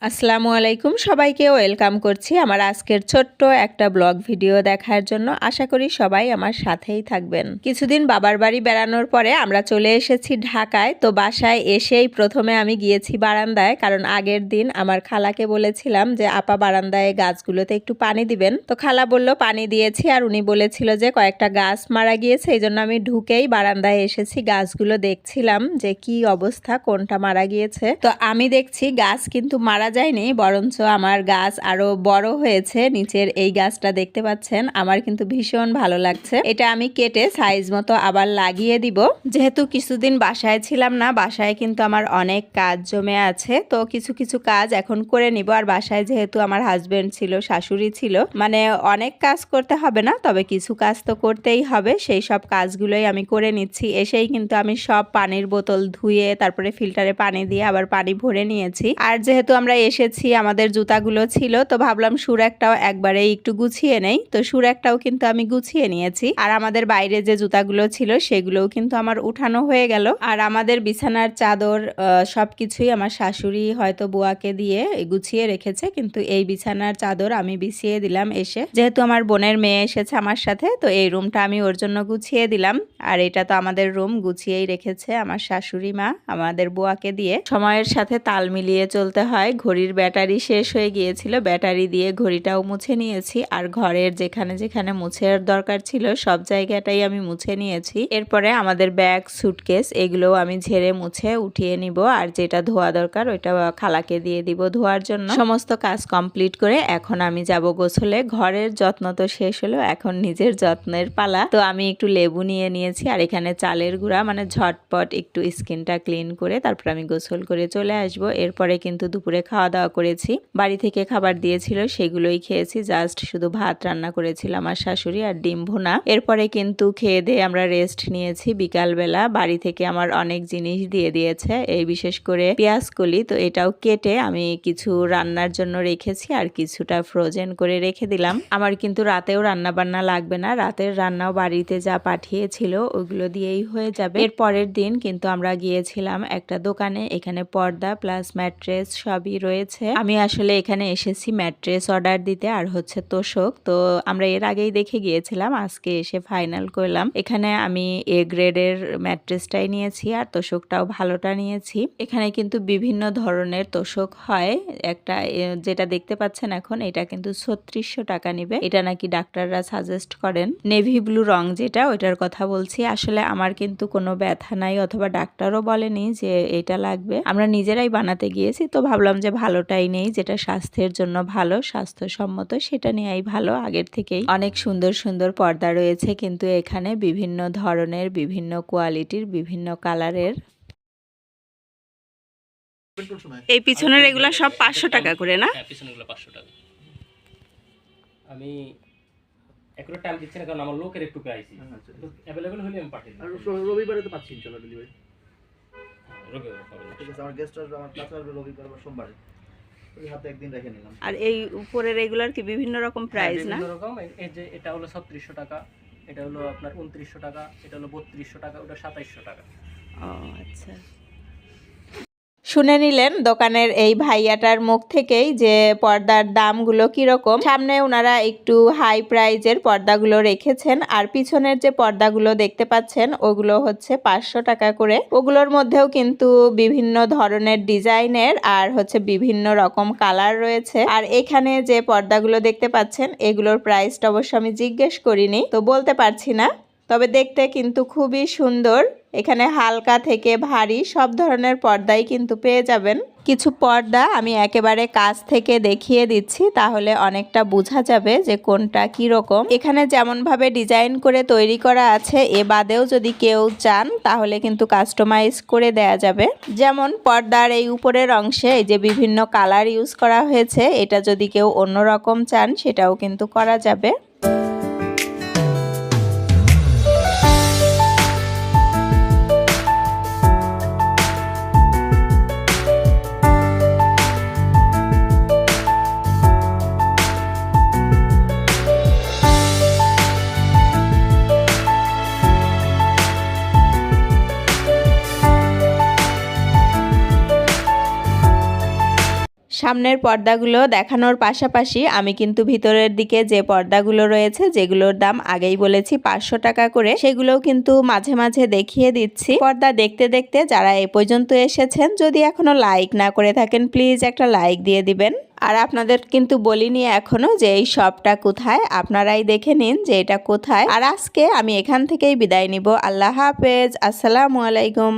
আসসালামু আলাইকুম, সবাইকে ওয়েলকাম করছি আমার আজকের ছোট্ট একটা ব্লগ ভিডিও দেখার জন্য। আশা করি সবাই আমার সাথেই থাকবেন। কিছুদিন বাবার বাড়ি বেড়ানোর পরে আমরা চলে এসেছি ঢাকায়। তো বাসায় এসেই প্রথমে আমি গিয়েছি বারান্দায়, কারণ আগের দিন আমার খালাকে বলেছিলাম যে আপা বারান্দায় গাছগুলোতে একটু পানি দিবেন। তো খালা বলল পানি দিয়েছি, আর উনি বলেছিল যে কয়েকটা গাছ মারা গিয়েছে, এই জন্য আমি ঢুকেই বারান্দায় এসেছি, গাছগুলো দেখছিলাম যে কি অবস্থা, কোনটা মারা গিয়েছে। তো আমি দেখছি গাছ কিন্তু মারা যায়নি, বরঞ্চ আমার গাছ আরো বড় হয়েছে। নিচের এই গাছটা দেখতে পাচ্ছেন, আমার কিন্তু ভীষণ ভালো লাগছে। এটা আমি কেটে সাইজ মতো আবার লাগিয়ে দিব। যেহেতু কিছুদিন বাসায় ছিলাম না, বাসায় কিন্তু আমার অনেক কাজ জমে আছে, তো কিছু কিছু কাজ এখন করে নিব। আর বাসায় যেহেতু আমার হাজবেন্ড ছিল, শাশুড়ি ছিল, মানে অনেক কাজ করতে হবে না, তবে কিছু কাজ তো করতেই হবে। সেই সব কাজগুলোই আমি করে নিচ্ছি। এসেই কিন্তু আমি সব পানির বোতল ধুয়ে তারপরে ফিল্টারে পানি দিয়ে আবার পানি ভরে নিয়েছি। আর যেহেতু আমরা এসেছি, আমাদের জুতাগুলো ছিল, তো ভাবলাম সুরাকটাও একবারেই একটু গুছিয়ে নেই। তো সুরাকটাও কিন্তু আমি গুছিয়ে নিয়েছি। আর আমাদের বাইরে যে জুতাগুলো ছিল সেগুলোও কিন্তু আমার উঠানো হয়ে গেল। আর আমাদের বিছানার চাদর সবকিছুই আমার শাশুড়ি হয়তো বুয়াকে দিয়ে গুছিয়ে রেখেছে, কিন্তু এই বিছানার চাদর আমি বিছিয়ে দিলাম এসে। যেহেতু আমার বোনের মেয়ে এসেছে আমার সাথে, তো এই রুমটা আমি ওর জন্য গুছিয়ে দিলাম। আর এটা তো আমাদের রুম, গুছিয়েই রেখেছে আমার শাশুড়ি মা আমাদের বুয়াকে দিয়ে। সময়ের সাথে তাল মিলিয়ে চলতে হয়। ঘড়ির ব্যাটারি শেষ হয়ে গিয়েছিল, ব্যাটারি দিয়ে ঘড়িটাও মুছে নিয়েছি। আর ঘরের যেখানে যেখানে মুছের দরকার ছিল সব জায়গাটাই আমি মুছে নিয়েছি। এরপরে আমাদের ব্যাগ, সুটকেস এগুলোও আমি ঝেড়ে মুছে উঠিয়ে নিব। আর যেটা ধোয়া দরকার ওইটা খালাকে দিয়ে দিব ধোয়ার জন্য। সমস্ত কাজ কমপ্লিট করে এখন আমি যাব গোসলে। ঘরের যত্ন তো শেষ হলো, এখন নিজের যত্নের পালা। তো আমি একটু লেবু নিয়ে নিয়েছি, আর এখানে চালের গুঁড়া, মানে ঝটপট একটু স্কিনটা ক্লিন করে তারপর আমি গোসল করে চলে আসব। এরপরে কিন্তু দুপুরে খাওয়া দাওয়া করেছি, বাড়ি থেকে খাবার দিয়েছিল সেগুলোই খেয়েছি। জাস্ট শুধু ভাত রান্না করেছিল আমার শাশুড়ি আর ডিম ভুনা। এরপরে কিন্তু খেয়ে দিয়ে আমরা রেস্ট নিয়েছি। বিকালবেলা বাড়ি থেকে আমার অনেক জিনিস দিয়ে দিয়েছে, এই বিশেষ করে পেঁয়াজ কলি। তো এটাও কেটে আমি কিছু রান্নার জন্য রেখেছি, আর কিছুটা ফ্রোজেন করে রেখে দিলাম। আমার কিন্তু রাতেও রান্না বান্না লাগবে না, রাতের রান্নাও বাড়িতে যা পাঠিয়েছিল ওগুলো দিয়েই হয়ে যাবে। এর পরের দিন কিন্তু আমরা গিয়েছিলাম একটা দোকানে, এখানে পর্দা প্লাস ম্যাট্রেস সবই রয়েছে। আমি আসলে এখানে এসেছি ম্যাট্রেস অর্ডার দিতে, আর হচ্ছে তোষক। তো আমরা এর আগেই দেখে গিয়েছিলাম, আজকে এসে ফাইনাল করলাম। এখানে আমি এ গ্রেডের ম্যাট্রেসটাই নিয়েছি, আর তোষকটাও ভালোটা নিয়েছি। এখানে কিন্তু বিভিন্ন ধরনের তোষক হয়। একটা যেটা দেখতে পাচ্ছেন এখন, এটা কিন্তু 3600 টাকা নিবে। এটা নাকি ডাক্তাররা সাজেস্ট করেন। নেভি ব্লু রং যেটা, ওইটার কথা বলছি। আসলে আমার কিন্তু কোনো ব্যথা নাই, অথবা ডাক্তারও বলেনি যে এটা লাগবে। আমরা নিজেরাই বানাতে গিয়েছি, তো ভাবলাম যে ভালোটাই নেই, যেটা স্বাস্থ্যের জন্য ভালো, স্বাস্থ্যসম্মত, সেটা নেওয়াই ভালো। আগের থেকেই অনেক সুন্দর সুন্দর পর্দা রয়েছে কিন্তু এখানে, বিভিন্ন ধরনের, বিভিন্ন কোয়ালিটির, বিভিন্ন কালারের। এই পিছনের এগুলা সব 500 টাকা করে না? হ্যাঁ, পিছনের এগুলো 500 টাকা। আমি একুরেট টাইম দিচ্ছি না, কারণ আমার লোকের একটু পাইছি। তো अवेलेबल হলে আমি পাঠিয়ে দিই। আর রবিবারে তো পাচ্ছি ইনশাআল্লাহ ডেলিভারি। রবিবার পাবেন। ঠিক আছে, আমার গেস্ট আসবে, আমার ক্লাস আসবে রবিবার বা সোমবারে। ওই হাতে একদিন রেখে নিলাম। আর এই উপরের এগুলার কি বিভিন্ন রকম প্রাইস না? বিভিন্ন রকম। এই যে এটা হলো 3600 টাকা, এটা হলো আপনার 2900 টাকা, এটা হলো 3200 টাকা, ওটা 2700 টাকা। ও আচ্ছা। শুনে নিলেন দোকানের এই ভাইয়াটার মুখ থেকেই যে পর্দার দামগুলো কিরকম। সামনে ওনারা একটু হাই প্রাইজের পর্দাগুলো রেখেছেন, আর পিছনের যে পর্দাগুলো দেখতে পাচ্ছেন ওগুলো হচ্ছে 500 টাকা করে। ওগুলোর মধ্যেও কিন্তু বিভিন্ন ধরনের ডিজাইনের আর হচ্ছে বিভিন্ন রকম কালার রয়েছে। আর এখানে যে পর্দাগুলো দেখতে পাচ্ছেন এগুলোর প্রাইসটা অবশ্য আমি জিজ্ঞেস করিনি, তো বলতে পারছি না, তবে দেখতে কিন্তু খুবই সুন্দর। এখানে হালকা থেকে ভারী সব ধরনের পর্দাই কিন্তু পেয়ে যাবেন। কিছু পর্দা আমি একেবারে কাছ থেকে দেখিয়ে দিচ্ছি, তাহলে অনেকটা বোঝা যাবে যে কোনটা কি রকম। এখানে যেমন ভাবে ডিজাইন করে তৈরি করা আছে, এ বাদেও যদি কেউ চান তাহলে কিন্তু কাস্টমাইজ করে দেয়া যাবে। যেমন পর্দার এই উপরের অংশে এই যে বিভিন্ন কালার ইউজ করা হয়েছে, এটা যদি কেউ অন্যরকম চান সেটাও কিন্তু করা যাবে। সামনের পর্দাগুলো দেখানোর পাশাপাশি আমি কিন্তু ভিতরের দিকে যে পর্দাগুলো রয়েছে যেগুলোর দাম আগেই বলেছি 500 টাকা করে, সেগুলোও কিন্তু মাঝে মাঝে দেখিয়ে দিচ্ছি। পর্দা দেখতে দেখতে যারা এ পর্যন্ত এসেছেন, যদি এখনো লাইক না করে থাকেন প্লিজ একটা লাইক দিয়ে দিবেন। আর আপনাদের কিন্তু বলিনি এখনো যে এই শপটা কোথায়, আপনারাই দেখে নিন যে এটা কোথায়। আর আজকে আমি এখান থেকেই বিদায় নিব। আল্লাহ হাফেজ, আসসালামু আলাইকুম।